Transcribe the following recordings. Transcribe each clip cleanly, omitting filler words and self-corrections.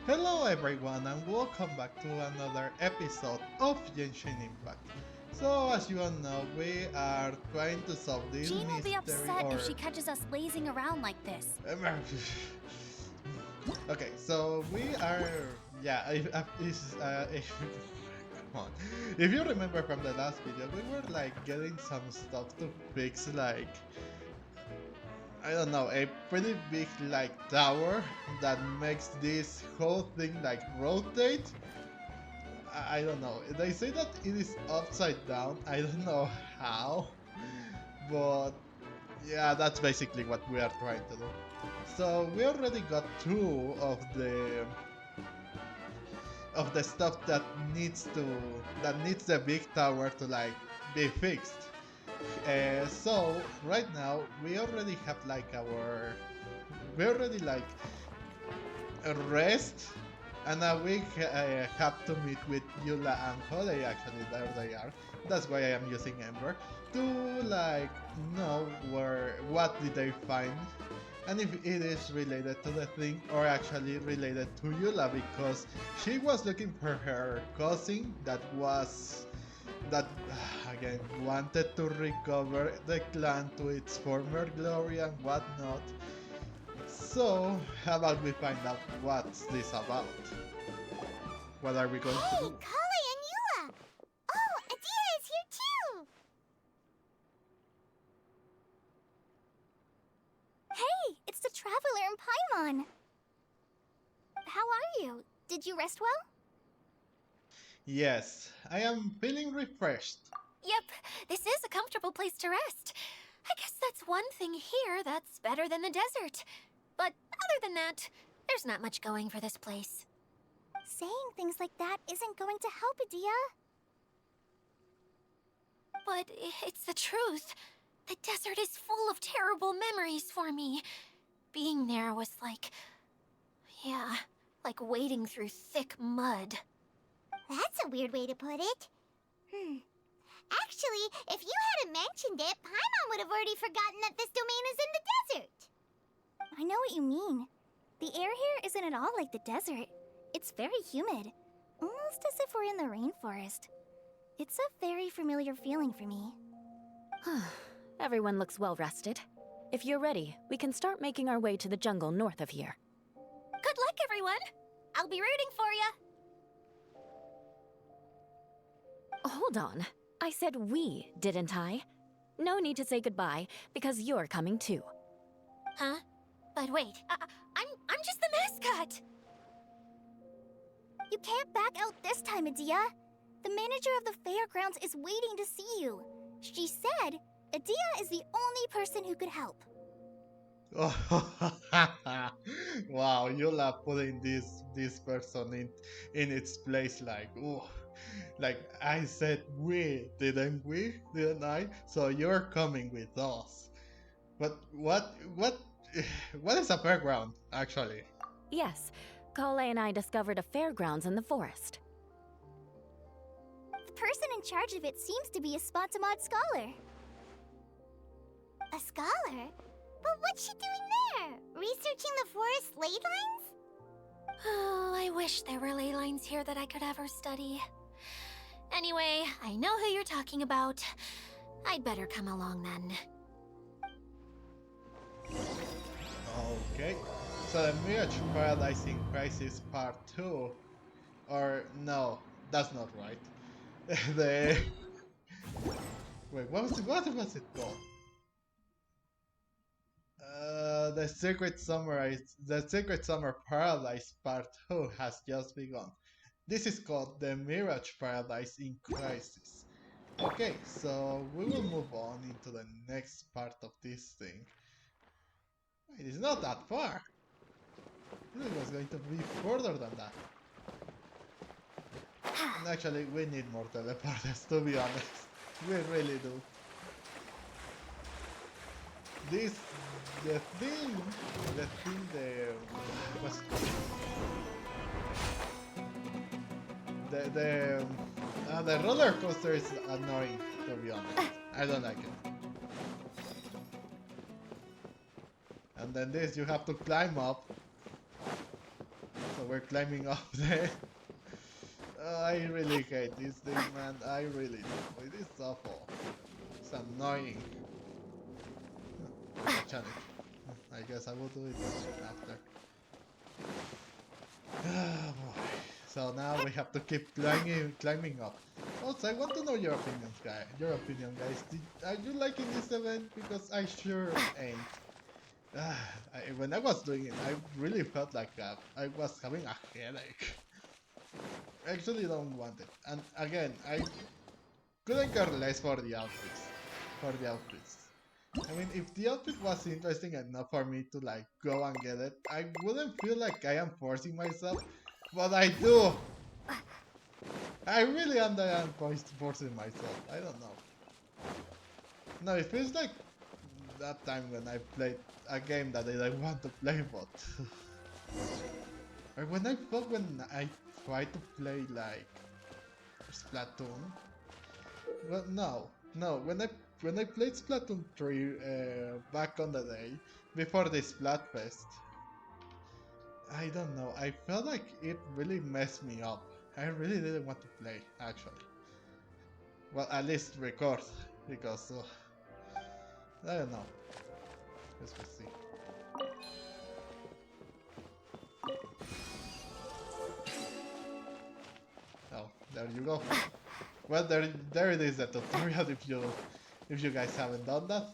Hello everyone and welcome back to another episode of Genshin Impact. So as you all know, we are trying to solve this Jean will be mystery upset or... if she catches us lazing around like this. Okay, so we are... Yeah, come on. If you remember from the last video, we were like getting some stuff to fix like... I don't know, a pretty big like tower that makes this whole thing like rotate. I don't know. They say that it is upside down. I don't know how, but yeah, that's basically what we are trying to do. So we already got two of the stuff that needs the big tower to like be fixed. So right now we already have like we already like a rest, and now we have to meet with Eula and Collei. Actually, there they are. That's why I am using Ember to like know what did they find, and if it is related to the thing or actually related to Eula, because she was looking for her cousin that again wanted to recover the clan to its former glory and whatnot. So, how about we find out what's this about? What are we going to Hey, do? Collei and Eula! Oh, Adia is here too! Hey, it's the Traveler and Paimon. How are you? Did you rest well? Yes, I am feeling refreshed. Yep, this is a comfortable place to rest. I guess that's one thing here that's better than the desert. But other than that, there's not much going for this place. Saying things like that isn't going to help, Adia. But it's the truth. The desert is full of terrible memories for me. Being there was yeah, like wading through thick mud. That's a weird way to put it. Actually, if you hadn't mentioned it, Paimon would have already forgotten that this domain is in the desert. I know what you mean. The air here isn't at all like the desert. It's very humid, almost as if we're in the rainforest. It's a very familiar feeling for me. Everyone looks well rested. If you're ready, we can start making our way to the jungle north of here. Good luck, everyone! I'll be rooting for you! Hold on. I said we, didn't I? No need to say goodbye, because you're coming too. Huh? But wait, I'm just the mascot! You can't back out this time, Adia. The manager of the fairgrounds is waiting to see you. She said Adia is the only person who could help. Wow, Eula putting this person in its place like, ooh, like I said didn't I? So you're coming with us. But what is a fairground actually? Yes, Collei and I discovered a fairgrounds in the forest. The person in charge of it seems to be a Spontamod scholar. A scholar? But what's she doing there? Researching the forest ley lines? Oh, I wish there were ley lines here that I could ever study. Anyway, I know who you're talking about. I'd better come along then. Okay, so the Mirage Paradise in Crisis Part 2, or no, that's not right. the Wait, what was it called? The Secret Summer Paradise Part 2 has just begun. This is called the Mirage Paradise in Crisis. Okay, so we will move on into the next part of this thing. It is not that far. It was going to be further than that. And actually, we need more teleporters, to be honest. We really do. The what's it called? The roller coaster is annoying, to be honest. I don't like it. And then this, you have to climb up. So we're climbing up there. I really hate this thing, man. I really do. It is awful. It's annoying. Mechanic. I guess I will do it after. Oh boy. So now we have to keep climbing up. Also, I want to know your opinions, guys. Are you liking this event? Because I sure ain't. When I was doing it, I really felt like I was having a headache. I actually don't want it. And again, I couldn't care less for the outfits. I mean, if the outfit was interesting enough for me to like go and get it, I wouldn't feel like I am forcing myself, but I do. I really am forcing myself. I don't know. No, it feels like that time when I played a game that I didn't want to play, but or when I tried to play like Splatoon. Well, no. When I played Splatoon 3 back on the day before the Splatfest, I don't know. I felt like it really messed me up. I really didn't want to play, actually. Well, at least record, because I don't know. Let's see. Oh, there you go. Well, there it is, the tutorial if you guys haven't done that.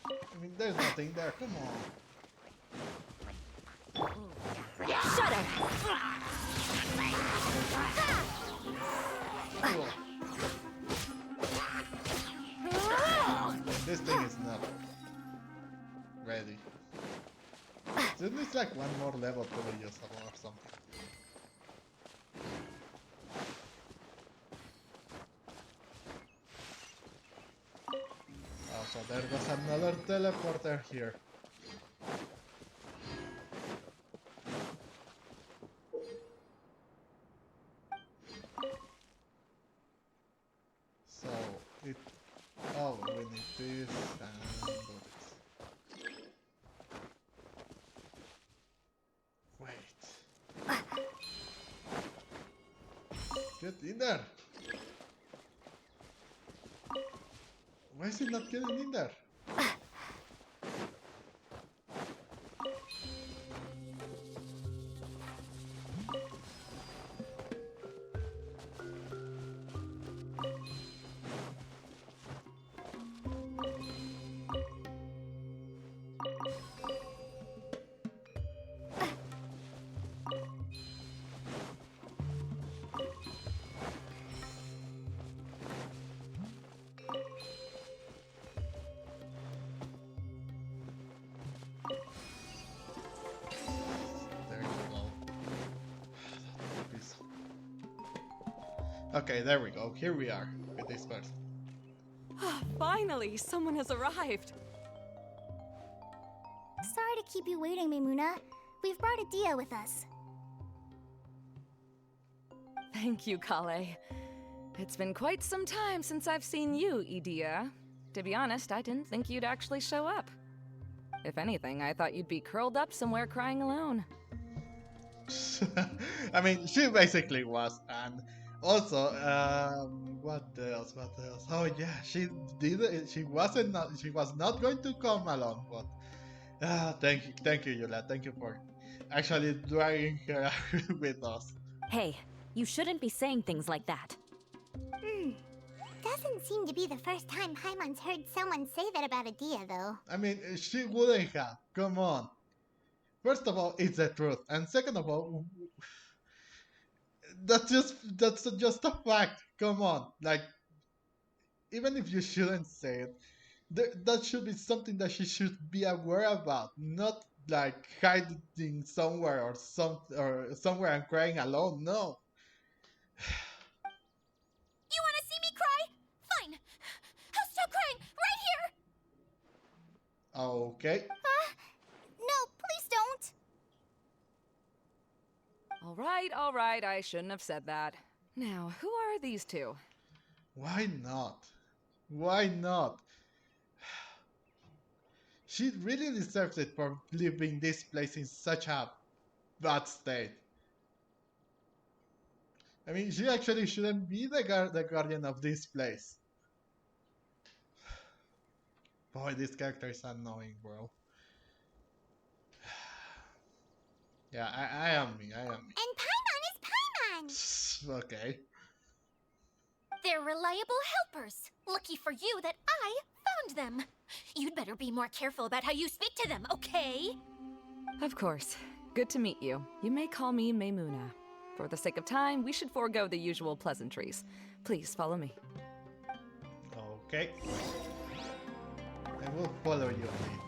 I mean, there's nothing there. Come on. Shut up! Cool. This thing is not ready. So it needs like one more level to be usable or something. Oh, so there was another teleporter here. So it. Oh, we need this and do this. Wait. Get in there! Why is it not getting in there? Okay, there we go. Here we are with this person. Finally, someone has arrived. Sorry to keep you waiting, Mimuna. We've brought Adia with us. Thank you, Collei. It's been quite some time since I've seen you, Idia. To be honest, I didn't think you'd actually show up. If anything, I thought you'd be curled up somewhere crying alone. I mean, she basically was, and also, what else? Oh yeah, she did it. She was not going to come along, but thank you, Eula. Thank you for actually dragging her with us. Hey, you shouldn't be saying things like that. Doesn't seem to be the first time Paimon's heard someone say that about Adia, though. I mean, she wouldn't have. Come on. First of all, it's the truth, and second of all, that's just a fact. Come on, like even if you shouldn't say it, that should be something that she should be aware about, not like hiding somewhere or somewhere and crying alone. No. You want to see me cry? Fine. I'll stop crying right here. Okay. No, please don't. All right, I shouldn't have said that. Now, who are these two? Why not? Why not? She really deserves it for leaving this place in such a bad state. I mean, she actually shouldn't be the guardian of this place. Boy, this character is annoying, bro. Yeah, I am me, I am me. And Paimon is Paimon! Okay. They're reliable helpers. Lucky for you that I found them. You'd better be more careful about how you speak to them, okay? Of course. Good to meet you. You may call me Maymuna. For the sake of time, we should forego the usual pleasantries. Please follow me. Okay. I will follow you, Aline.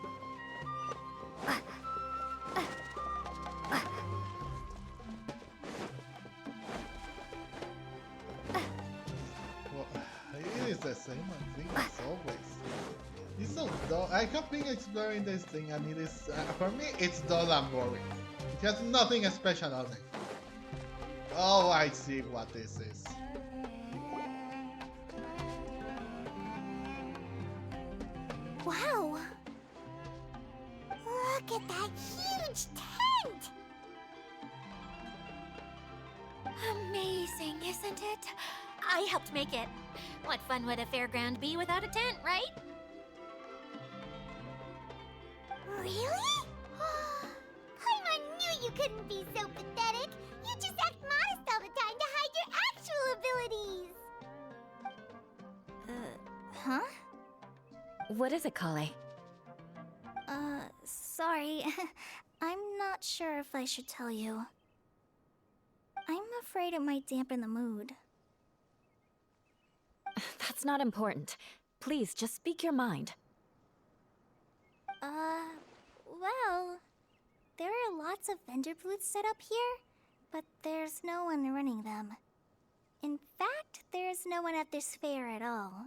Well, it is the same thing as always. It's so dull. I have been exploring this thing and it is, for me, it's dull and boring. It has nothing special on it. Oh, I see what this is. Wow! Look at that huge tent! Amazing, isn't it? I helped make it. What fun would a fairground be without a tent, right? Really? Paimon knew you couldn't be so pathetic! You just act modest all the time to hide your actual abilities! Huh? What is it, Collei? Sorry. I'm not sure if I should tell you. I'm afraid it might dampen the mood. That's not important. Please, just speak your mind. Well, there are lots of vendor booths set up here, but there's no one running them. In fact, there's no one at this fair at all.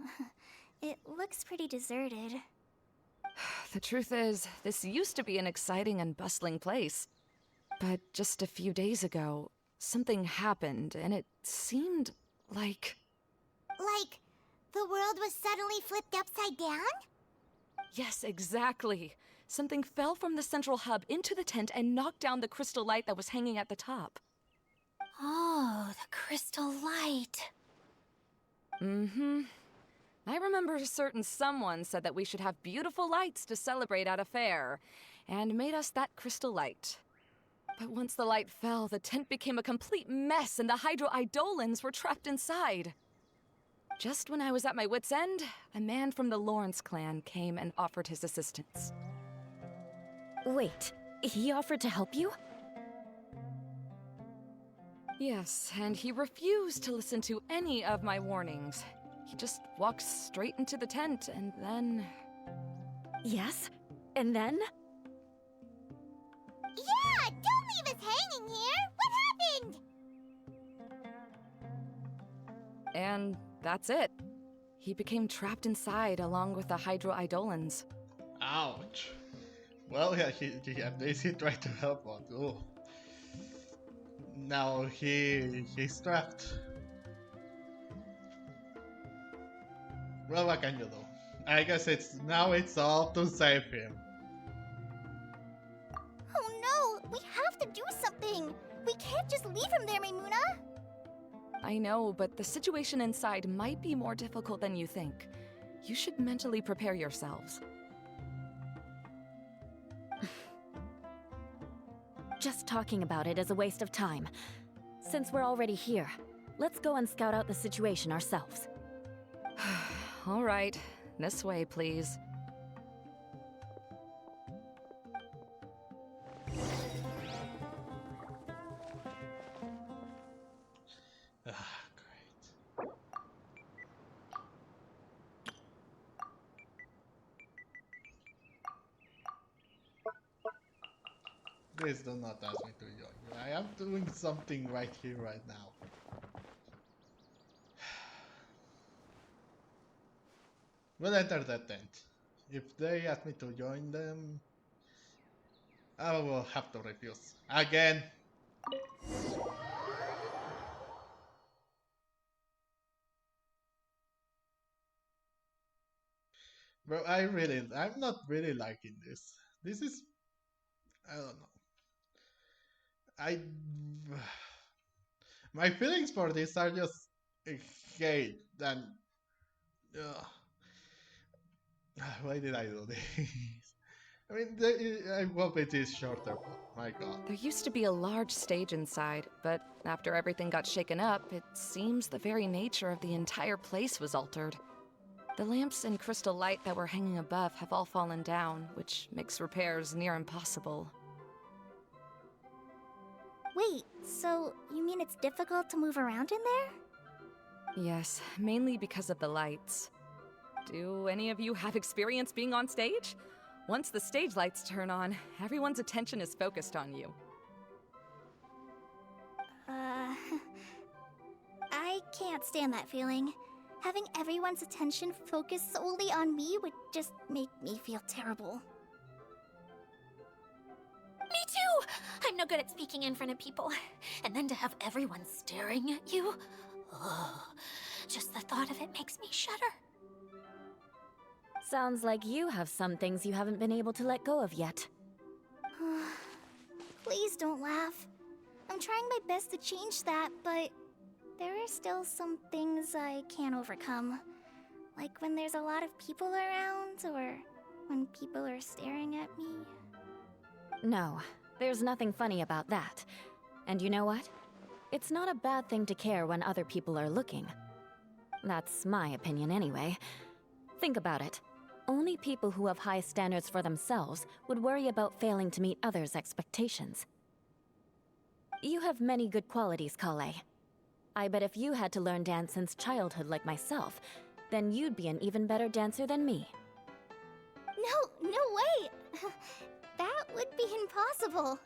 It looks pretty deserted. The truth is, this used to be an exciting and bustling place. But just a few days ago, something happened, and it seemed like... Like, the world was suddenly flipped upside down? Yes, exactly. Something fell from the central hub into the tent and knocked down the crystal light that was hanging at the top. Oh, the crystal light. Mm-hmm. I remember a certain someone said that we should have beautiful lights to celebrate at a fair, and made us that crystal light. But once the light fell, the tent became a complete mess and the Hydro-Eidolons were trapped inside. Just when I was at my wit's end, a man from the Lawrence clan came and offered his assistance. Wait, he offered to help you? Yes, and he refused to listen to any of my warnings. He just walked straight into the tent, and then... Yes? And then? Yeah, don't leave us hanging here! What happened? And that's it. He became trapped inside along with the Hydro-Eidolons. Ouch. Well, yeah, at least he tried to help us. Oh. Now he's trapped. Well, what can you do? I guess it's all to save him. Oh no, we have to do something! We can't just leave him there, Maymuna! I know, but the situation inside might be more difficult than you think. You should mentally prepare yourselves. Just talking about it is a waste of time. Since we're already here, let's go and scout out the situation ourselves. All right, this way, please. Great. Please do not ask me to join you. I am doing something right here, right now. We'll enter the tent. If they ask me to join them, I will have to refuse. Again! Bro, I'm not really liking this. This is, I don't know. I, my feelings for this are just hate and, ugh. Why did I do this? I mean, I hope it is shorter. My God. There used to be a large stage inside, but after everything got shaken up, it seems the very nature of the entire place was altered. The lamps and crystal light that were hanging above have all fallen down, which makes repairs near impossible. Wait, so you mean it's difficult to move around in there? Yes, mainly because of the lights. Do any of you have experience being on stage? Once the stage lights turn on, everyone's attention is focused on you. I can't stand that feeling. Having everyone's attention focused solely on me would just make me feel terrible. Me too! I'm no good at speaking in front of people. And then to have everyone staring at you. Oh, just the thought of it makes me shudder. Sounds like you have some things you haven't been able to let go of yet. Please don't laugh. I'm trying my best to change that, but there are still some things I can't overcome. Like when there's a lot of people around, or when people are staring at me. No, there's nothing funny about that. And you know what? It's not a bad thing to care when other people are looking. That's my opinion anyway. Think about it. Only people who have high standards for themselves would worry about failing to meet others' expectations. You have many good qualities, Collei. I bet if you had to learn dance since childhood like myself, then you'd be an even better dancer than me. No way! That would be impossible.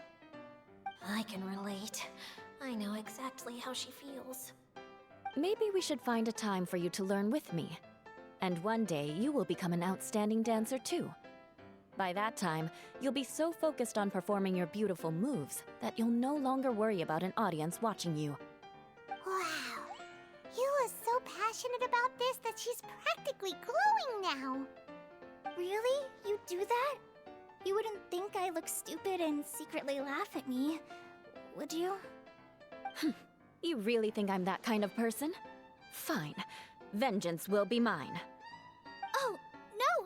I can relate. I know exactly how she feels. Maybe we should find a time for you to learn with me. And one day, you will become an outstanding dancer too. By that time, you'll be so focused on performing your beautiful moves that you'll no longer worry about an audience watching you. Wow. Eula's so passionate about this that she's practically glowing now. Really? You do that? You wouldn't think I look stupid and secretly laugh at me, would you? You really think I'm that kind of person? Fine. Vengeance will be mine. Oh, no!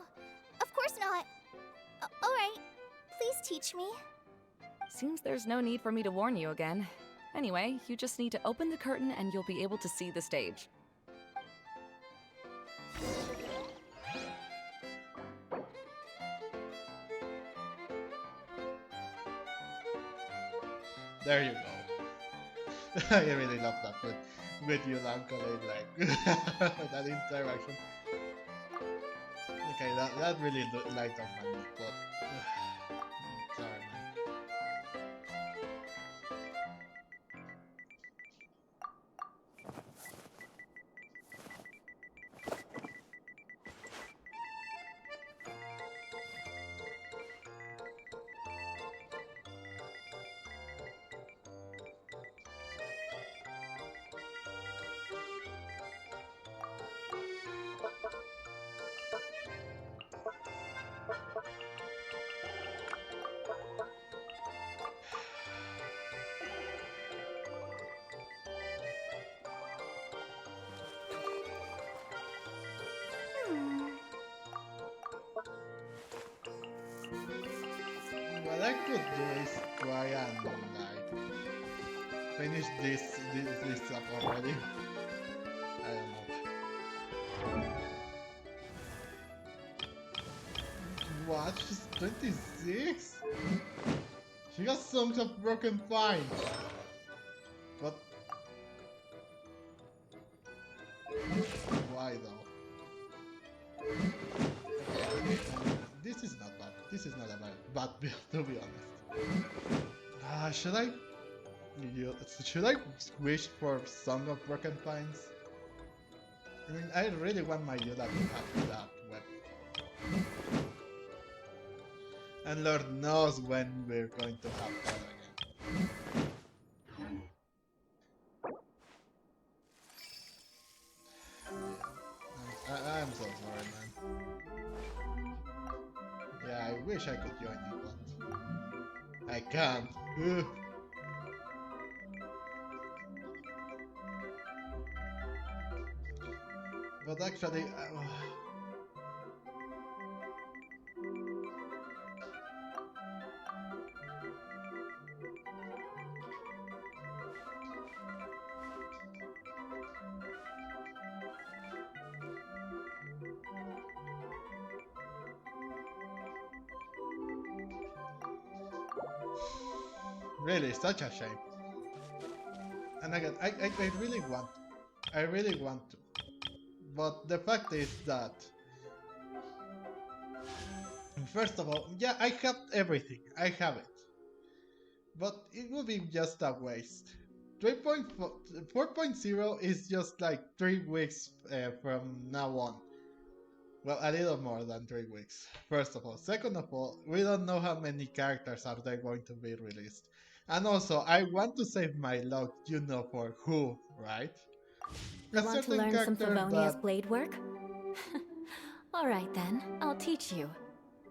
Of course not. Alright, please teach me. Seems there's no need for me to warn you again. Anyway, you just need to open the curtain and you'll be able to see the stage. There you go. I really love that with Eula and Collei, like that interaction. Okay, that really light up my mood, but sorry, man. What I could do is try and like finish this up already. I don't know. What? She's 26? She got songs of broken fine. But why though? Okay, this is not bad. This is not a bad build, to be honest. Should I wish for Song of Broken Pines? I mean, I really want my Yoda to have that weapon. And Lord knows when we're going to have that again. I'm so sorry, man. wish I could join you, but I can't. Ugh. But actually, really, such a shame. And again, I really want to. I really want to. But the fact is that, first of all, yeah, I have everything. I have it. But it would be just a waste. 4.0 is just like 3 weeks from now on. Well, a little more than 3 weeks, first of all. Second of all, we don't know how many characters are they going to be released. And also, I want to save my luck, you know for who, right? You want to learn some Favonia's blade work? Alright then, I'll teach you.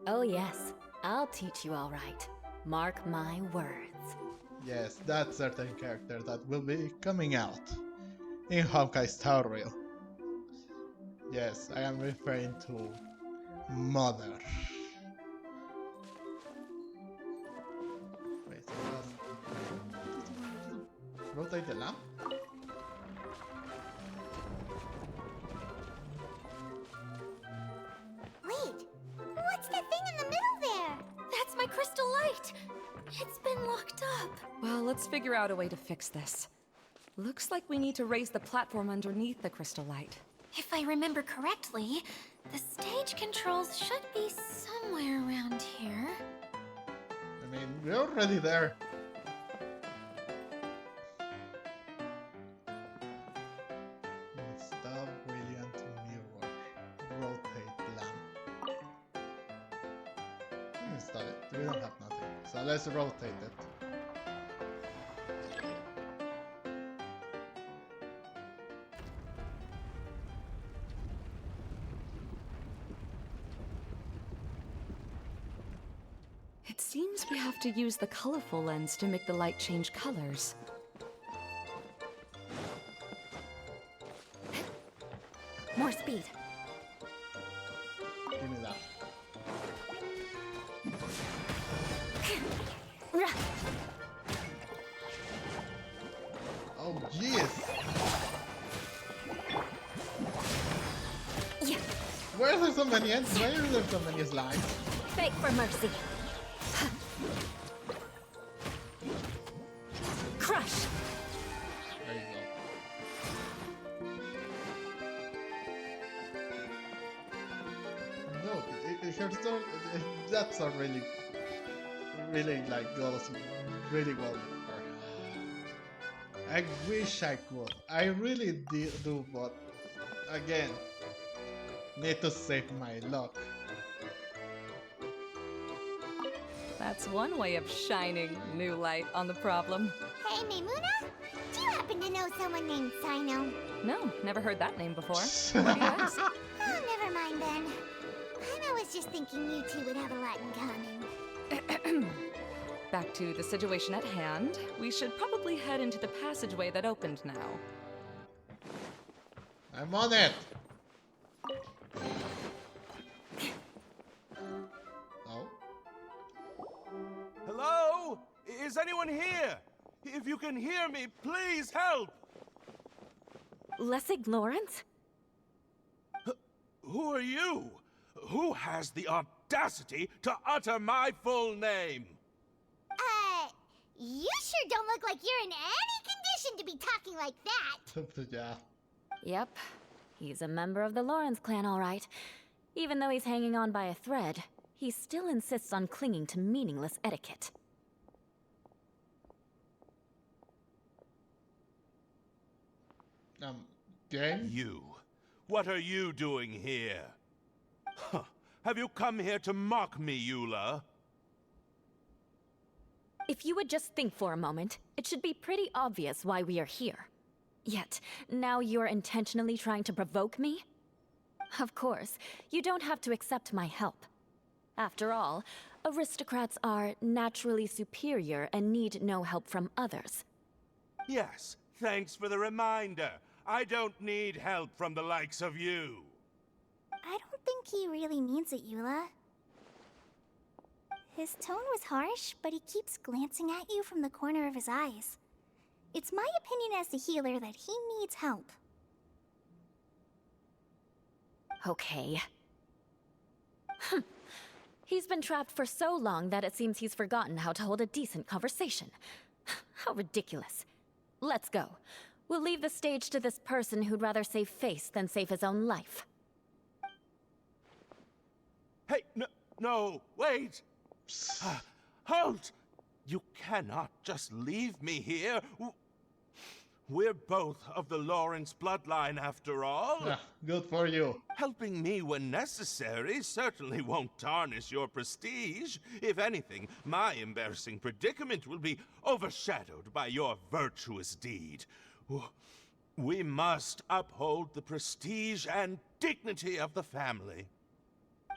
Oh yes, I'll teach you alright. Mark my words. Yes, that certain character that will be coming out in Honkai's tutorial. Yes, I am referring to Mother. Wait, rotate the lamp? Wait, what's the thing in the middle there? That's my crystal light! It's been locked up. Well, let's figure out a way to fix this. Looks like we need to raise the platform underneath the crystal light. If I remember correctly, the stage controls should be somewhere around here. I mean, we're already there. Stop brilliant mirror. Rotate lamp. Install it. We don't have nothing. So let's rotate it. It seems we have to use the colorful lens to make the light change colors. More speed. Give me that. Oh, jeez! Yeah. Why are there so many ends? Why are there so many slimes? Beg for mercy. Crush. There you go. No, her story, that song really like goes really well with her. I wish I could. I really do, but again, need to save my luck. That's one way of shining new light on the problem. Hey, Maimuna? Do you happen to know someone named Sino? No, never heard that name before. Why do you ask? Oh, never mind then. I was just thinking you two would have a lot in common. Back to the situation at hand. We should probably head into the passageway that opened now. I'm on it! Oh? Hello? Is anyone here? If you can hear me, please help! Lessig Lawrence? Who are you? Who has the audacity to utter my full name? You sure don't look like you're in any condition to be talking like that. Yeah. Yep. He's a member of the Lawrence clan, all right. Even though he's hanging on by a thread, he still insists on clinging to meaningless etiquette. Game? You. What are you doing here? Huh. Have you come here to mock me, Eula? If you would just think for a moment, it should be pretty obvious why we are here. Yet, now you're intentionally trying to provoke me? Of course, you don't have to accept my help. After all, aristocrats are naturally superior and need no help from others. Yes, thanks for the reminder. I don't need help from the likes of you. I don't think he really means it, Eula. His tone was harsh, but he keeps glancing at you from the corner of his eyes. It's my opinion as the healer that he needs help. Okay. He's been trapped for so long that it seems he's forgotten how to hold a decent conversation. How ridiculous. Let's go. We'll leave the stage to this person who'd rather save face than save his own life. Hey, no, wait! Halt! You cannot just leave me here. We're both of the Lawrence bloodline, after all. Yeah, good for you. Helping me when necessary certainly won't tarnish your prestige. If anything, my embarrassing predicament will be overshadowed by your virtuous deed. We must uphold the prestige and dignity of the family.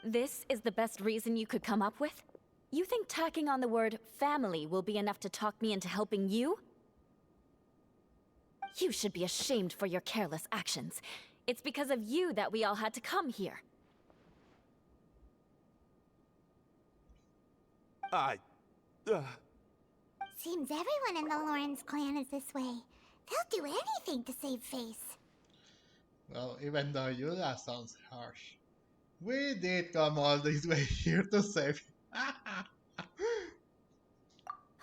This is the best reason you could come up with? You think tacking on the word family will be enough to talk me into helping you? You should be ashamed for your careless actions. It's because of you that we all had to come here. Seems everyone in the Lawrence clan is this way. They'll do anything to save face. Well, even though Eula sounds harsh, we did come all this way here to save.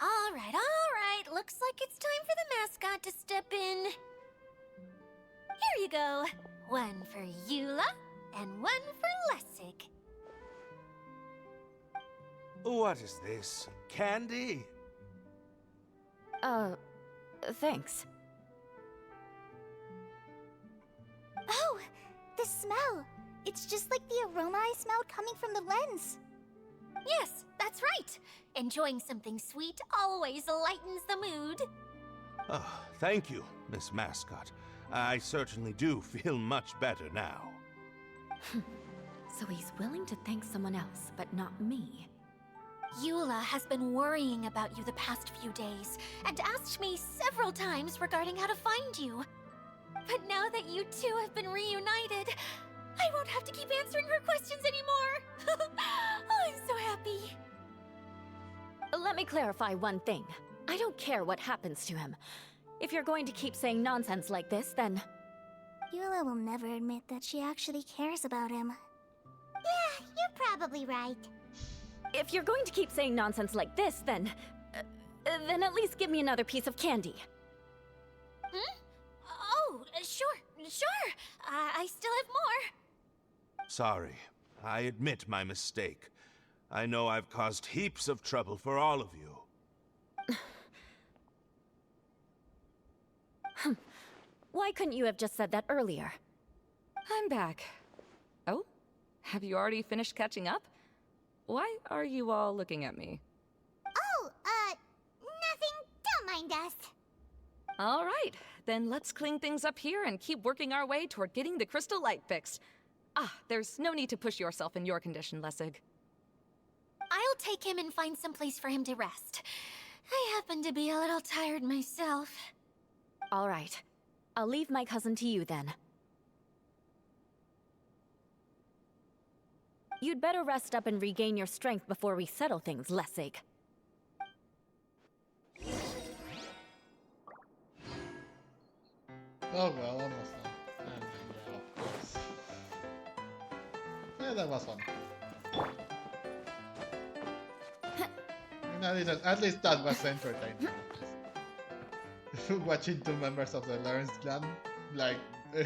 Alright. Looks like it's time for the mascot to step in. Here you go. One for Eula, and one for Lessig. What is this? Candy? Thanks. Oh, the smell! It's just like the aroma I smelled coming from the lens. Yes, that's right. Enjoying something sweet always lightens the mood. Oh, thank you, Miss Mascot. I certainly do feel much better now. So he's willing to thank someone else, but not me. Eula has been worrying about you the past few days, and asked me several times regarding how to find you. But now that you two have been reunited, I won't have to keep answering her questions anymore. Oh, I'm so happy. Let me clarify one thing. I don't care what happens to him. If you're going to keep saying nonsense like this, then... Eula will never admit that she actually cares about him. Yeah, you're probably right. If you're going to keep saying nonsense like this, then at least give me another piece of candy. Oh, sure. I still have more. Sorry. I admit my mistake. I know I've caused heaps of trouble for all of you. Why couldn't you have just said that earlier? I'm back. Oh? Have you already finished catching up? Why are you all looking at me? Oh, nothing. Don't mind us. All right, then let's clean things up here and keep working our way toward getting the crystal light fixed. There's no need to push yourself in your condition, Lessig. I'll take him and find some place for him to rest. I happen to be a little tired myself. All right. I'll leave my cousin to you then. You'd better rest up and regain your strength before we settle things, Lessig. Oh well, almost done. And yeah, of course. Yeah, that was fun. And at least that was entertaining. Watching two members of the Lawrence clan, like,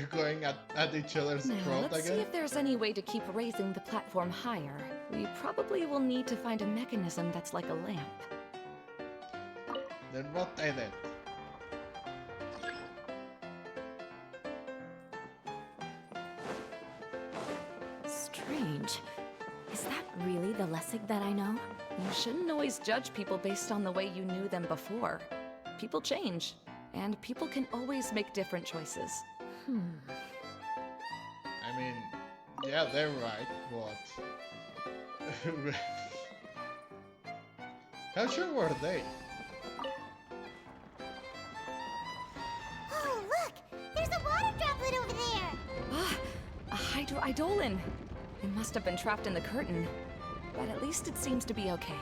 going at each other's Now, throat let's see again. if there's any way to keep raising the platform higher. We probably will need to find a mechanism that's like a lamp. Then what I did. Strange. Is that really the Lessig that I know? You shouldn't always judge people based on the way you knew them before. People change, and people can always make different choices. I mean, yeah, they're right, but How sure were they? Oh, look! There's a water droplet over there! Ah, a hydroidolin. It must have been trapped in the curtain. But at least it seems to be okay.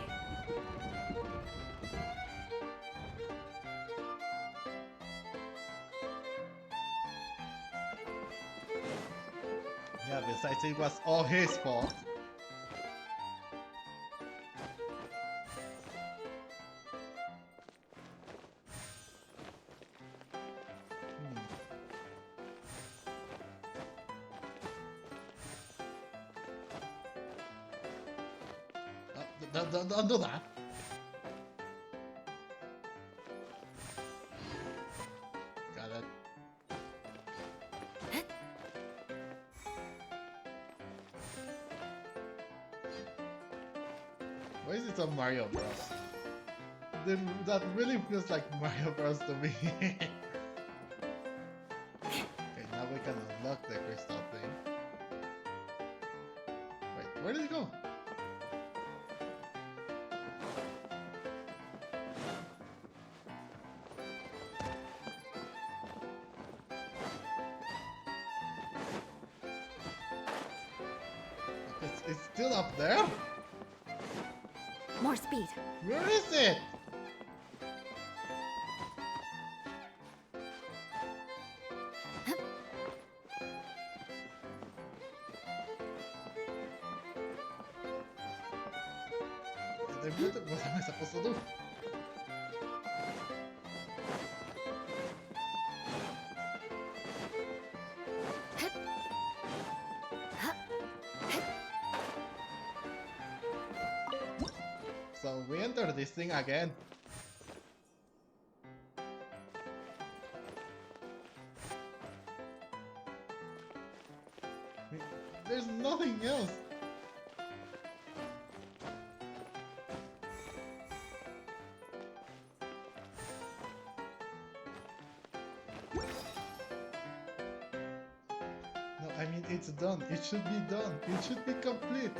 Yeah, besides it was all his fault. Don't do that. Got it. Why is it on Mario Bros? That really feels like Mario Bros to me. Okay, now we can unlock the crystal thing. Wait, where did it go? It's still up there? More speed. Where is it? What am I supposed to do? So we enter this thing again. There's nothing else. No, I mean it's done. It should be done. It should be complete.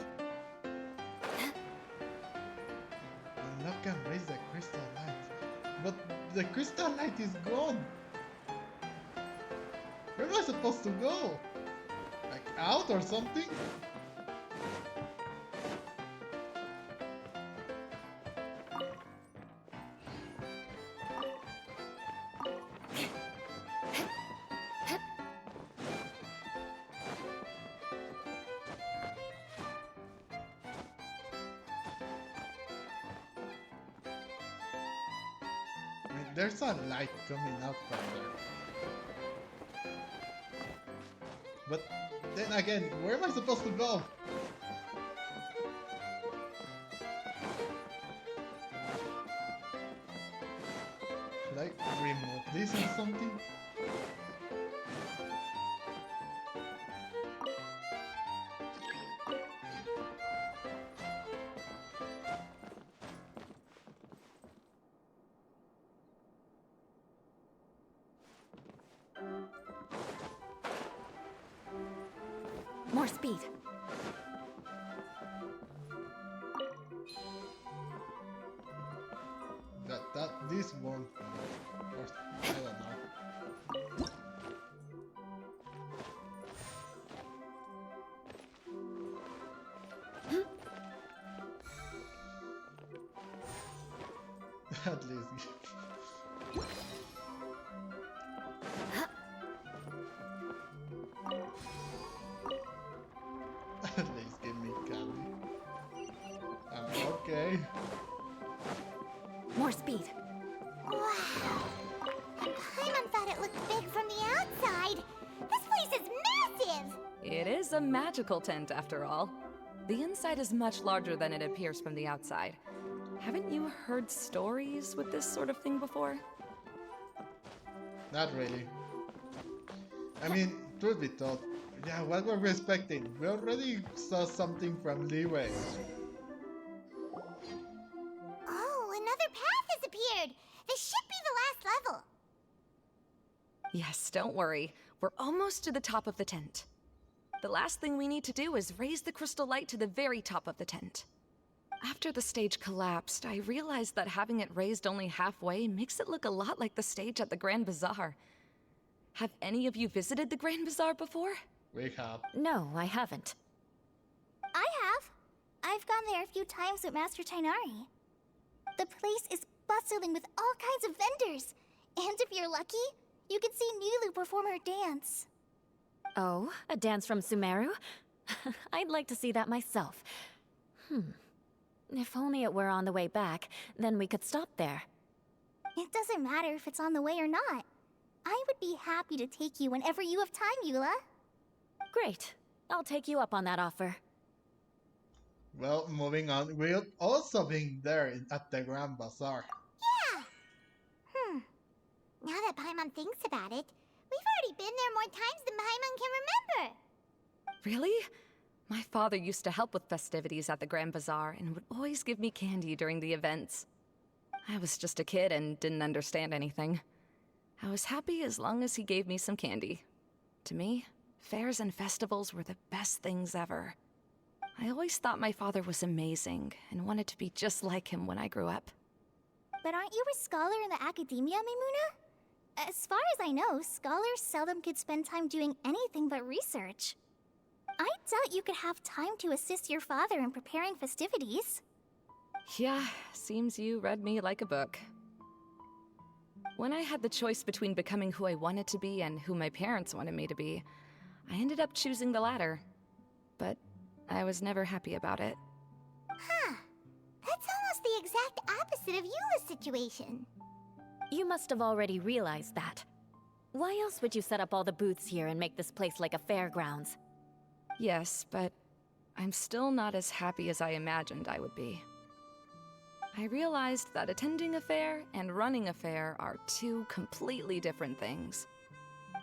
Unlock and raise the crystal light. But the crystal light is gone. Where am I supposed to go? Like out or something? There's a light coming up from there. But then again, where am I supposed to go? Should I remove this or something? More speed. This won't work. I don't know. At least. At least give me candy. I'm okay. More speed. Wow! And Paimon thought it looked big from the outside! This place is massive! It is a magical tent, after all. The inside is much larger than it appears from the outside. Haven't you heard stories with this sort of thing before? Not really. I mean, truth be told, yeah, what were we expecting? We already saw something from Leeway. Oh, another path has appeared! This should be the last level! Yes, don't worry. We're almost to the top of the tent. The last thing we need to do is raise the crystal light to the very top of the tent. After the stage collapsed, I realized that having it raised only halfway makes it look a lot like the stage at the Grand Bazaar. Have any of you visited the Grand Bazaar before? We have. No, I haven't. I have. I've gone there a few times with Master Tainari. The place is bustling with all kinds of vendors. And if you're lucky, you can see Nulu perform her dance. Oh, a dance from Sumeru? I'd like to see that myself. If only it were on the way back, then we could stop there. It doesn't matter if it's on the way or not. I would be happy to take you whenever you have time, Eula. Great. I'll take you up on that offer. Well, moving on, we'll also be there at the Grand Bazaar. Yeah! Now that Paimon thinks about it, we've already been there more times than Paimon can remember. Really? My father used to help with festivities at the Grand Bazaar and would always give me candy during the events. I was just a kid and didn't understand anything. I was happy as long as he gave me some candy. To me, fairs and festivals were the best things ever. I always thought my father was amazing and wanted to be just like him when I grew up. But aren't you a scholar in the academia, Maimuna? As far as I know, scholars seldom could spend time doing anything but research. I doubt you could have time to assist your father in preparing festivities. Yeah, seems you read me like a book. When I had the choice between becoming who I wanted to be and who my parents wanted me to be, I ended up choosing the latter. But I was never happy about it. Huh. That's almost the exact opposite of Eula's situation. You must have already realized that. Why else would you set up all the booths here and make this place like a fairgrounds? Yes, but I'm still not as happy as I imagined I would be. I realized that attending a fair and running a fair are two completely different things.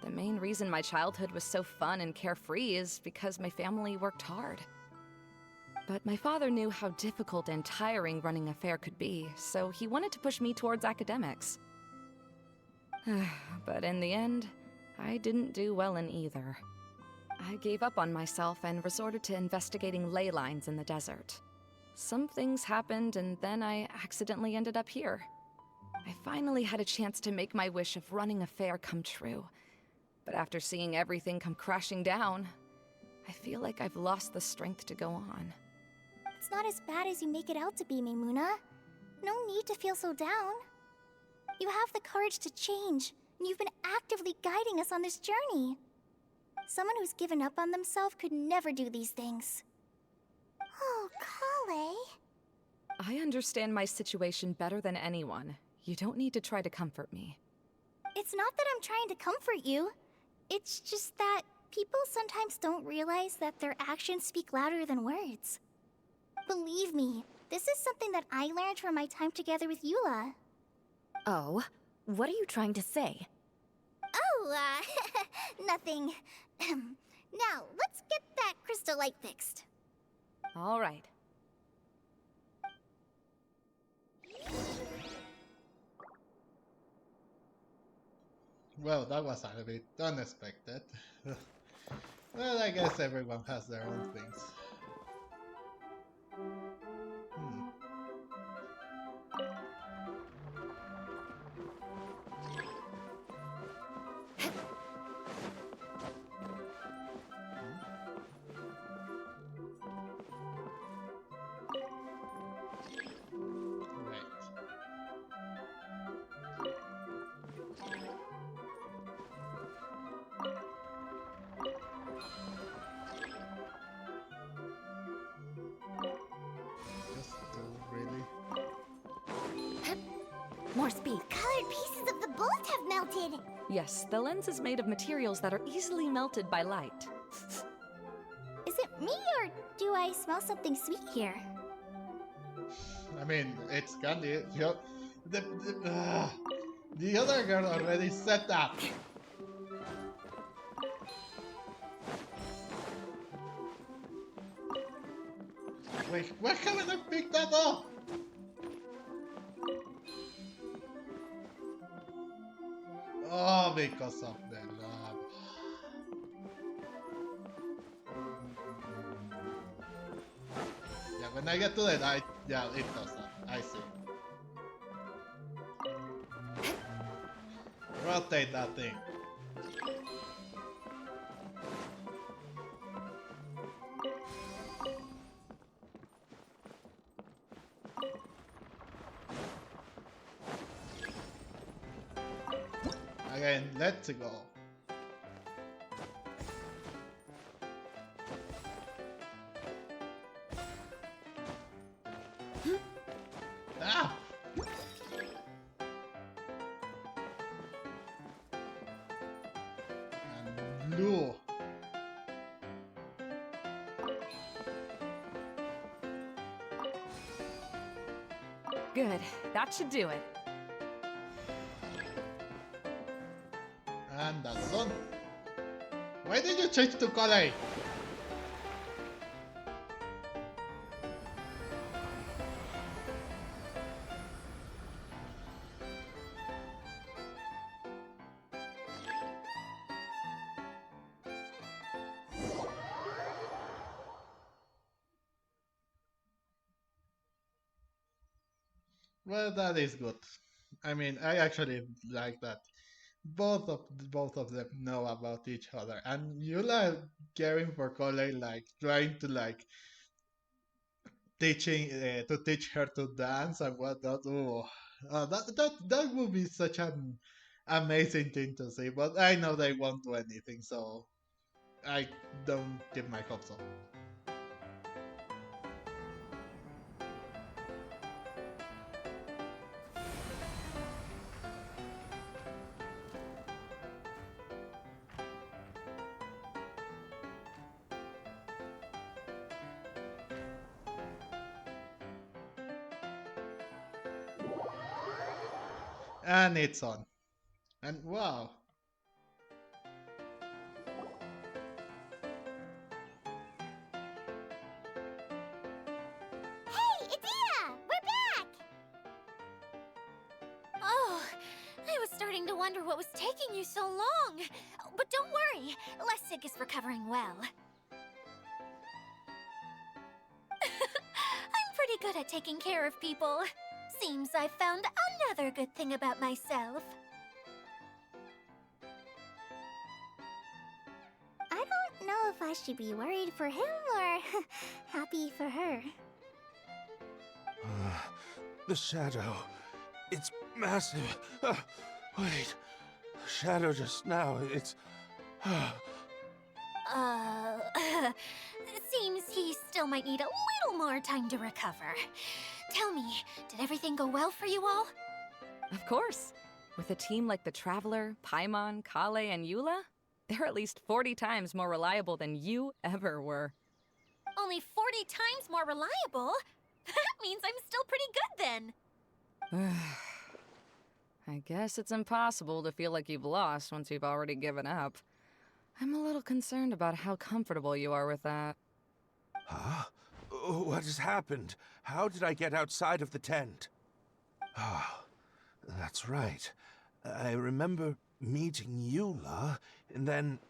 The main reason my childhood was so fun and carefree is because my family worked hard. But my father knew how difficult and tiring running a fair could be, so he wanted to push me towards academics. But in the end, I didn't do well in either. I gave up on myself and resorted to investigating ley lines in the desert. Some things happened, and then I accidentally ended up here. I finally had a chance to make my wish of running a fair come true. But after seeing everything come crashing down, I feel like I've lost the strength to go on. It's not as bad as you make it out to be, Maimuna. No need to feel so down. You have the courage to change, and you've been actively guiding us on this journey. Someone who's given up on themselves could never do these things. Oh, Collei. I understand my situation better than anyone. You don't need to try to comfort me. It's not that I'm trying to comfort you. It's just that people sometimes don't realize that their actions speak louder than words. Believe me, this is something that I learned from my time together with Eula. Oh, what are you trying to say? Oh, nothing. Now, let's get that crystal light fixed. All right. Well, that was a bit unexpected. Well, I guess everyone has their own things. More speed. Colored pieces of the bolt have melted. Yes, the lens is made of materials that are easily melted by light. Is it me, or do I smell something sweet here? I mean, it's candy. The other girl already said that. Wait, why haven't I picked that up? Oh, because of the love. When I get to that, yeah, it does that. I see. Rotate that thing. Again, let's go. Ah! And blue. Good. That should do it. And that's done. Why did you change to Collei? Well, that is good. I mean, I actually like that. Both of them know about each other, and you like caring for Collei, like trying to like teaching to teach her to dance and whatnot. Oh, that would be such an amazing thing to see. But I know they won't do anything, so I don't give my hopes up. And it's on. And wow. Hey, Idea! We're back! Oh, I was starting to wonder what was taking you so long. But don't worry, Lessig is recovering well. I'm pretty good at taking care of people. Seems I've found another good thing about myself. I don't know if I should be worried for him or happy for her. The shadow. It's massive. Wait. The shadow just now. It's. Seems he still might need a little more time to recover. Tell me, did everything go well for you all? Of course. With a team like the Traveler, Paimon, Collei, and Eula, they're at least 40 times more reliable than you ever were. Only 40 times more reliable? That means I'm still pretty good then. I guess it's impossible to feel like you've lost once you've already given up. I'm a little concerned about how comfortable you are with that. Huh? What has happened? How did I get outside of the tent? Ah, that's right. I remember meeting Eula, and then...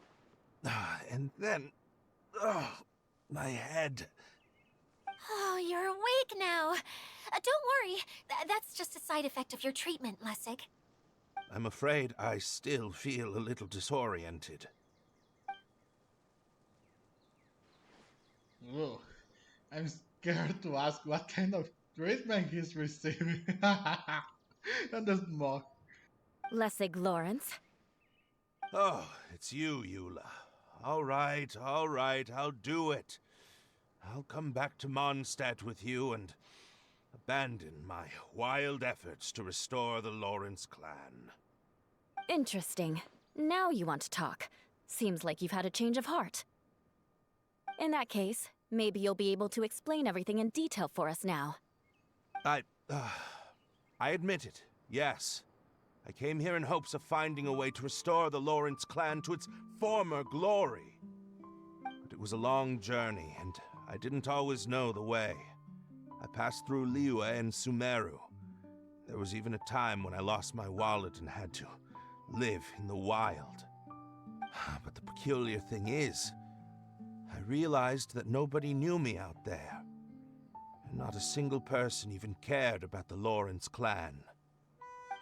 Oh, my head. Oh, you're awake now. Don't worry, that's just a side effect of your treatment, Lessig. I'm afraid I still feel a little disoriented. Ooh, I'm scared to ask what kind of treatment he's receiving. And the smoke. Lessig Lawrence. Oh, it's you, Eula. All right, I'll do it. I'll come back to Mondstadt with you and abandon my wild efforts to restore the Lawrence clan. Interesting. Now you want to talk. Seems like you've had a change of heart. In that case, maybe you'll be able to explain everything in detail for us now. I admit it, yes. I came here in hopes of finding a way to restore the Lawrence clan to its former glory. But it was a long journey, and I didn't always know the way. I passed through Liyue and Sumeru. There was even a time when I lost my wallet and had to live in the wild. But the peculiar thing is, I realized that nobody knew me out there. not a single person even cared about the Lawrence clan.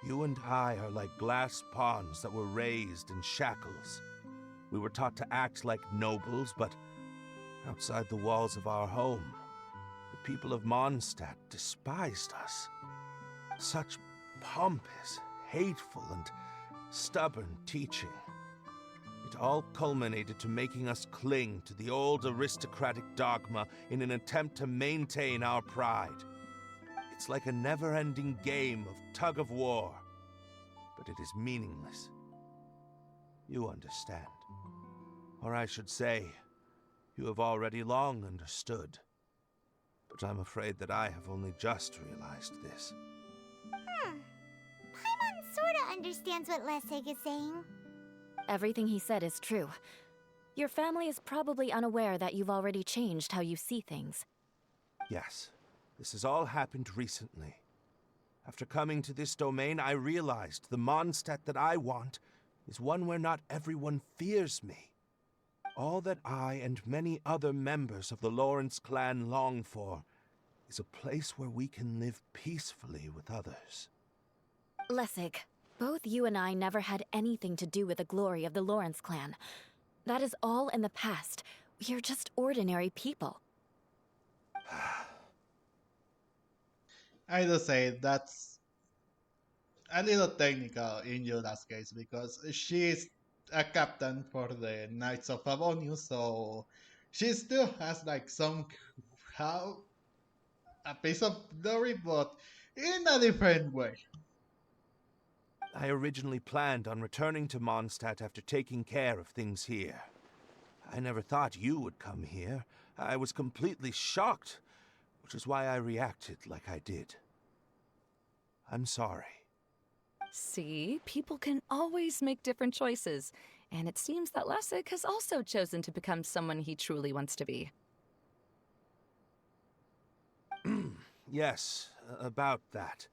You and I are like glass pawns that were raised in shackles. We were taught to act like nobles, but outside the walls of our home, the people of Mondstadt despised us. Such pompous, hateful, and stubborn teaching. It all culminated to making us cling to the old aristocratic dogma in an attempt to maintain our pride. It's like a never-ending game of tug-of-war, but it is meaningless. You understand. Or I should say, you have already long understood. But I'm afraid that I have only just realized this. Paimon sorta understands what Lessig is saying. Everything he said is true. Your family is probably unaware that you've already changed how you see things. Yes, this has all happened recently. After coming to this domain, I realized the Mondstadt that I want is one where not everyone fears me. All that I and many other members of the Lawrence clan long for is a place where we can live peacefully with others. Lessig, both you and I never had anything to do with the glory of the Lawrence clan. That is all in the past. We are just ordinary people. I do say that's a little technical in Yula's case because she's a captain for the Knights of Favonius, so she still has like somehow a piece of glory, but in a different way. I originally planned on returning to Mondstadt after taking care of things here. I never thought you would come here. I was completely shocked, which is why I reacted like I did. I'm sorry. See, people can always make different choices, and it seems that Lessig has also chosen to become someone he truly wants to be. Yes, about that.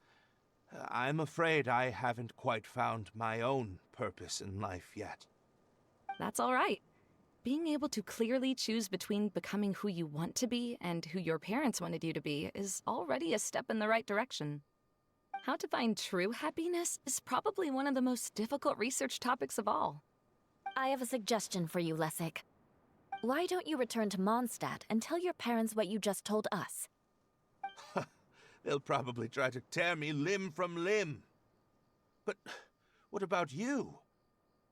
I'm afraid I haven't quite found my own purpose in life yet. That's all right. Being able to clearly choose between becoming who you want to be and who your parents wanted you to be is already a step in the right direction. How to find true happiness is probably one of the most difficult research topics of all. I have a suggestion for you, Lessig. Why don't you return to Mondstadt and tell your parents what you just told us? They'll probably try to tear me limb from limb. But what about you?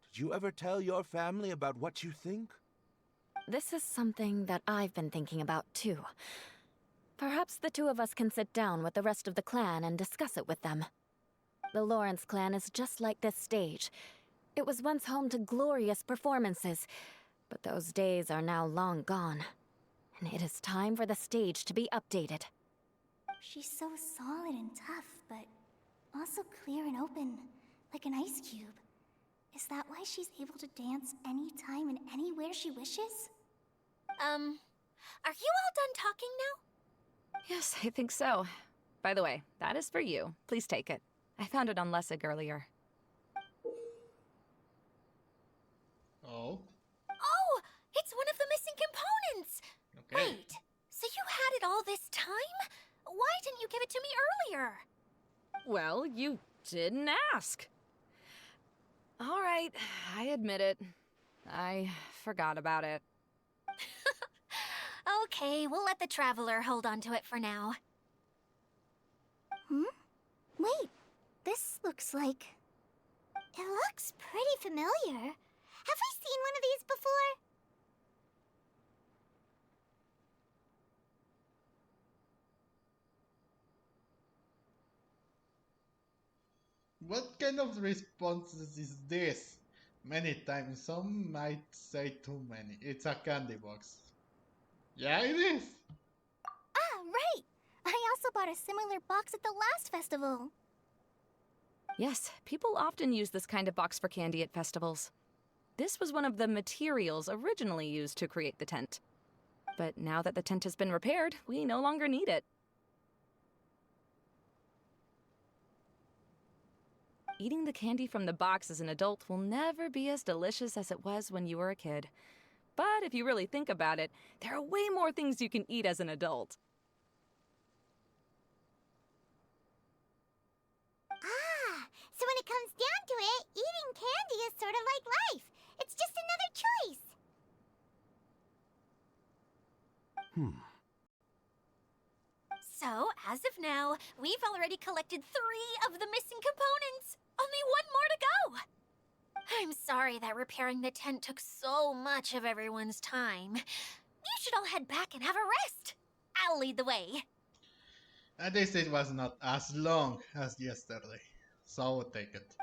Did you ever tell your family about what you think? This is something that I've been thinking about, too. Perhaps the two of us can sit down with the rest of the clan and discuss it with them. The Lawrence clan is just like this stage. It was once home to glorious performances, but those days are now long gone. And it is time for the stage to be updated. She's so solid and tough, but also clear and open, like an ice cube. Is that why she's able to dance anytime and anywhere she wishes? Are you all done talking now? Yes, I think so. By the way, that is for you. Please take it. I found it on Lessig earlier. Oh, Oh, it's one of the missing components! okay. Wait, so you had it all this time? Why didn't you give it to me earlier? Well, you didn't ask. All right, I admit it. I forgot about it. Okay, we'll let the Traveler hold on to it for now. Wait, this looks like... It looks pretty familiar. Have we seen one of these before? What kind of responses is this? Many times, some might say too many. It's a candy box. Yeah, it is. Ah, right! I also bought a similar box at the last festival. Yes, people often use this kind of box for candy at festivals. This was one of the materials originally used to create the tent. But now that the tent has been repaired, we no longer need it. Eating the candy from the box as an adult will never be as delicious as it was when you were a kid. But if you really think about it, there are way more things you can eat as an adult. sort of like life. It's just another choice. So, as of now, we've already collected 3 of the missing components. Only 1 more to go. I'm sorry that repairing the tent took so much of everyone's time. You should all head back and have a rest. I'll lead the way. At least it was not as long as yesterday. So take it.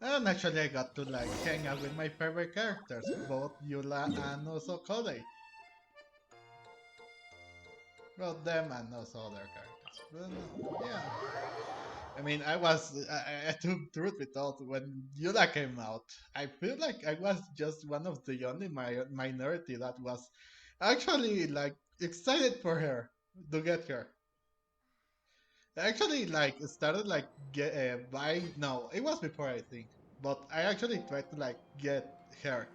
And actually I got to like hang out with my favorite characters, both Eula and also Collei. Well, them and also other characters. But yeah. I mean, to truth be told, when Eula came out, I feel like I was just one of the only minority that was actually like excited for her to get her. I actually like started like buying. No, it was before I think, but I actually tried to like get her.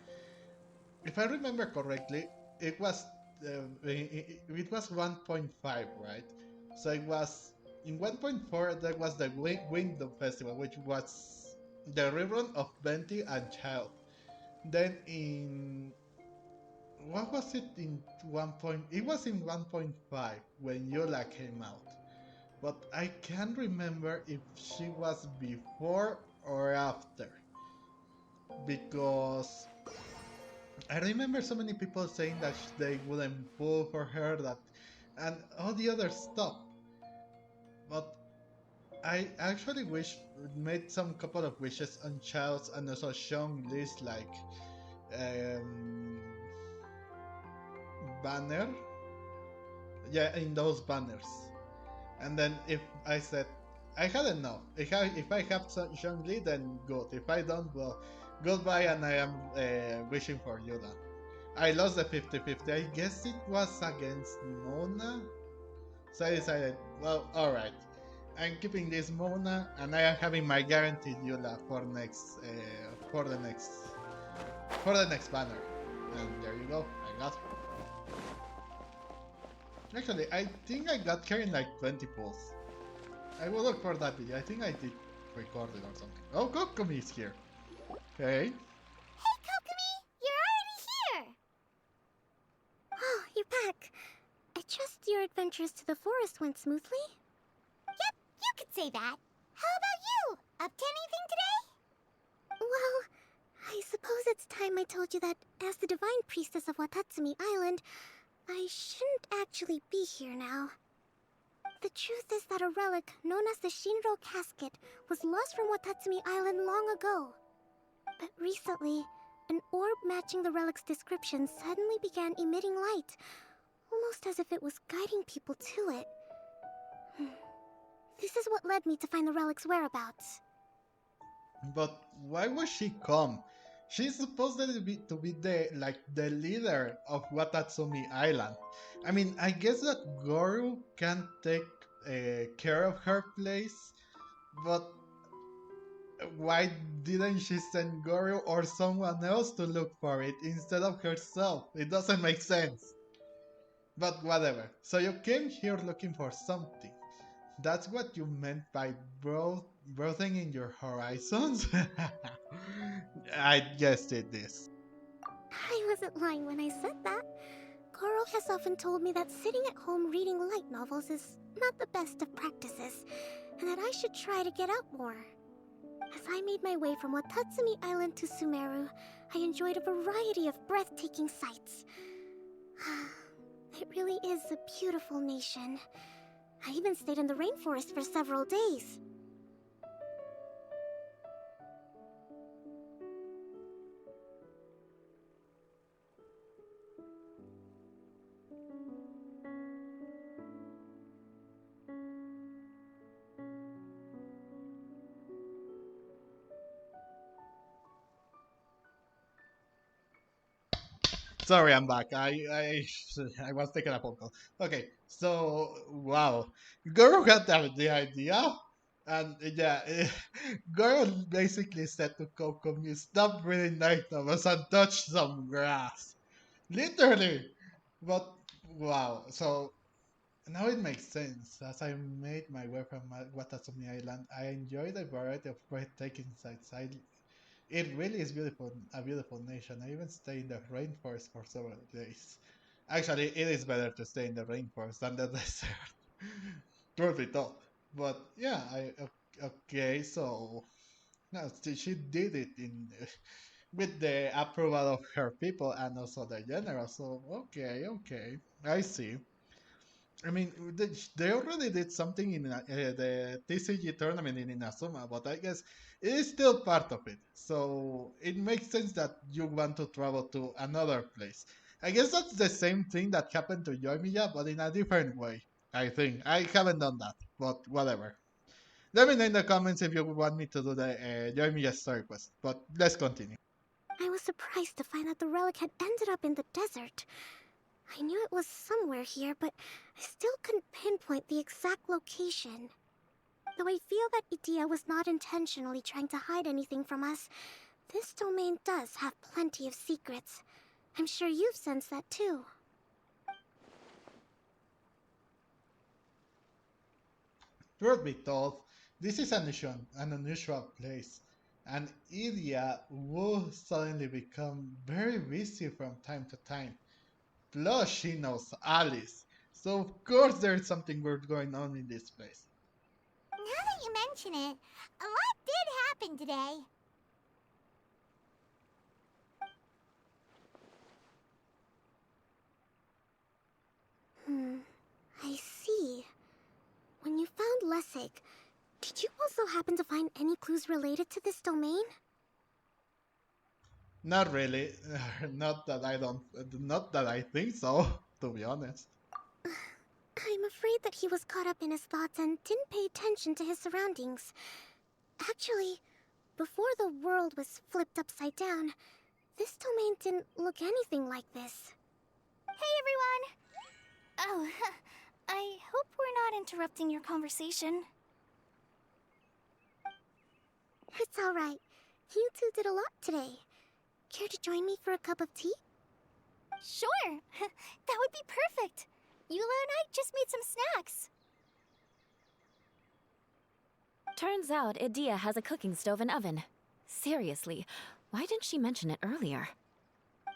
If I remember correctly, it was it was 1.5, right? So it was in 1.4 there was the Window Festival, which was the rerun of Venti and Child. Then in what was it in 1. It was in 1.5 when Yola came out, but I can't remember if she was before or after because I remember so many people saying that they wouldn't pull for her that and all the other stuff. But I actually made some couple of wishes on Child's and also shown list like um, banner. Yeah, in those banners. And then if I said I hadn't know if I have Zhongli then good. If I don't, well, goodbye. And I am wishing for Yuda. I lost the 50-50. I guess it was against Mona. So I decided, well, alright. I'm keeping this Mona and I am having my guaranteed Yula for the next banner. And there you go, I got her. Actually, I think I got her in like 20 pulls. I will look for that video. I think I did record it or something. Oh, Kokomi is here. Hey. Hey, Kokomi! You're already here! Oh, you're back. I trust your adventures to the forest went smoothly? Yep, you could say that. How about you? Up to anything today? Well, I suppose it's time I told you that as the Divine Priestess of Watatsumi Island, I shouldn't actually be here now. The truth is that a relic known as the Shinro Casket was lost from Watatsumi Island long ago. But recently, an orb matching the relic's description suddenly began emitting light, almost as if it was guiding people to it. This is what led me to find the relic's whereabouts. But why would she come? She's supposed to be the leader of Watatsumi Island. I mean, I guess that Goru can take care of her place, but why didn't she send Goru or someone else to look for it instead of herself? It doesn't make sense. But whatever. So you came here looking for something. That's what you meant by broadening your horizons? I guessed it this. I wasn't lying when I said that. Goro has often told me that sitting at home reading light novels is not the best of practices, and that I should try to get out more. As I made my way from Watatsumi Island to Sumeru, I enjoyed a variety of breathtaking sights. It really is a beautiful nation. I even stayed in the rainforest for several days. Sorry, I'm back. I was taking a phone call. Okay, so wow, Goro got the idea, and yeah, Goro basically said to Kokomi, "Stop reading night novels and touch some grass," literally. But wow, so now it makes sense. As I made my way from Watatsumi Island, I enjoyed a variety of breathtaking sights. It really is beautiful, a beautiful nation. I even stay in the rainforest for several days. Actually, it is better to stay in the rainforest than the desert. Truth be told. But yeah, okay. So no, she did it in with the approval of her people and also the general. So okay, I see. I mean, they already did something in the TCG tournament in Inazuma, but I guess it is still part of it. So it makes sense that you want to travel to another place. I guess that's the same thing that happened to Yoimiya, but in a different way. I think I haven't done that, but whatever. Let me know in the comments if you want me to do the Yoimiya story quest. But let's continue. I was surprised to find that the relic had ended up in the desert. I knew it was somewhere here, but I still couldn't pinpoint the exact location. Though I feel that Idea was not intentionally trying to hide anything from us, this domain does have plenty of secrets. I'm sure you've sensed that too. Truth be told, this is an unusual place, and Idia will suddenly become very busy from time to time. Plus, she knows Alice, so of course there's something weird going on in this place. Now that you mention it, a lot did happen today. I see. When you found Lessig, did you also happen to find any clues related to this domain? Not really, not that I think so, to be honest. I'm afraid that he was caught up in his thoughts and didn't pay attention to his surroundings. Actually, before the world was flipped upside down, this domain didn't look anything like this. Hey everyone! Oh, I hope we're not interrupting your conversation. It's alright. You two did a lot today. Care to join me for a cup of tea? Sure! That would be perfect! Eula and I just made some snacks. Turns out Idea has a cooking stove and oven. Seriously, why didn't she mention it earlier?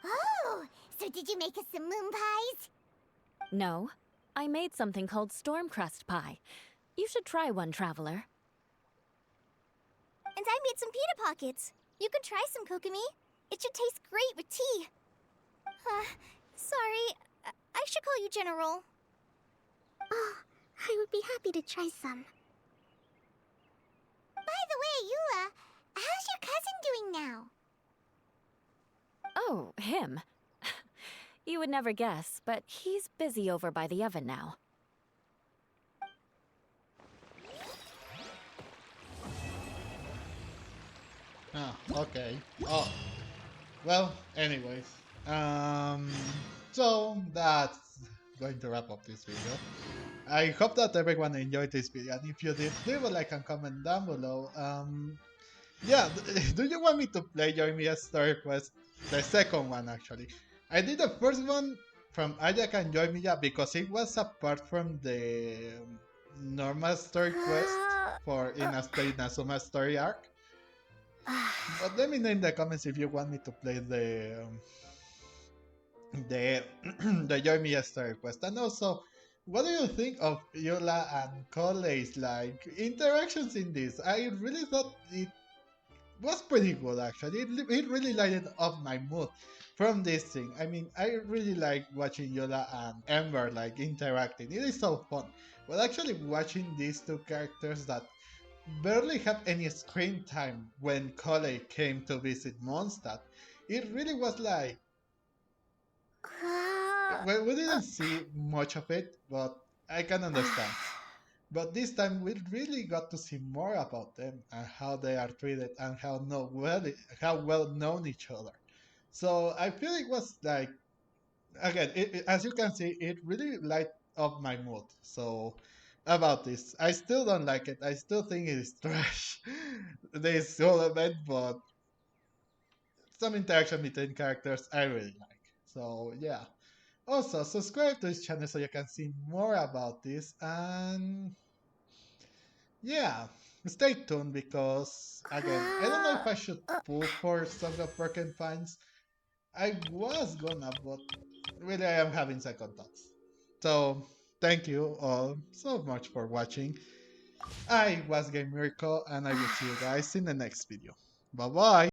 Oh, so did you make us some moon pies? No, I made something called storm crust pie. You should try one, Traveler. And I made some pita pockets. You could try some, Kokomi. It should taste great with tea. Sorry, I should call you General. Oh, I would be happy to try some. By the way, Eula, how's your cousin doing now? Oh, him. You would never guess, but he's busy over by the oven now. Ah, okay. Oh, well, anyways. Um, so that's going to wrap up this video. I hope that everyone enjoyed this video, and if you did, leave a like and comment down below. Yeah, do you want me to play Join Me a Story Quest? The second one, actually. I did the first one from Ayaka and Join Me because it was apart from the normal story quest for Inazuma story arc. But let me know in the comments if you want me to play the the Join Me a Story quest, and also what do you think of Eula and Collei's like interactions in this? I really thought it was pretty good actually. It really lighted up my mood from this thing. I mean, I really like watching Yola and Ember like interacting. It is so fun. But actually watching these two characters that barely have any screen time when Collei came to visit Mondstadt, it really was like well, we didn't see much of it, but I can understand. But this time we really got to see more about them and how they are treated and how well known each other. So I feel it was like again, as you can see, it really light up my mood. So about this, I still don't like it. I still think it is trash. This whole event, but some interaction between characters I really like. So yeah. Also, subscribe to this channel so you can see more about this and yeah, stay tuned because, again, I don't know if I should pull for Song of Broken Pines. I was gonna, but really I am having second thoughts. So, thank you all so much for watching. I was Game Miracle, and I will see you guys in the next video. Bye bye!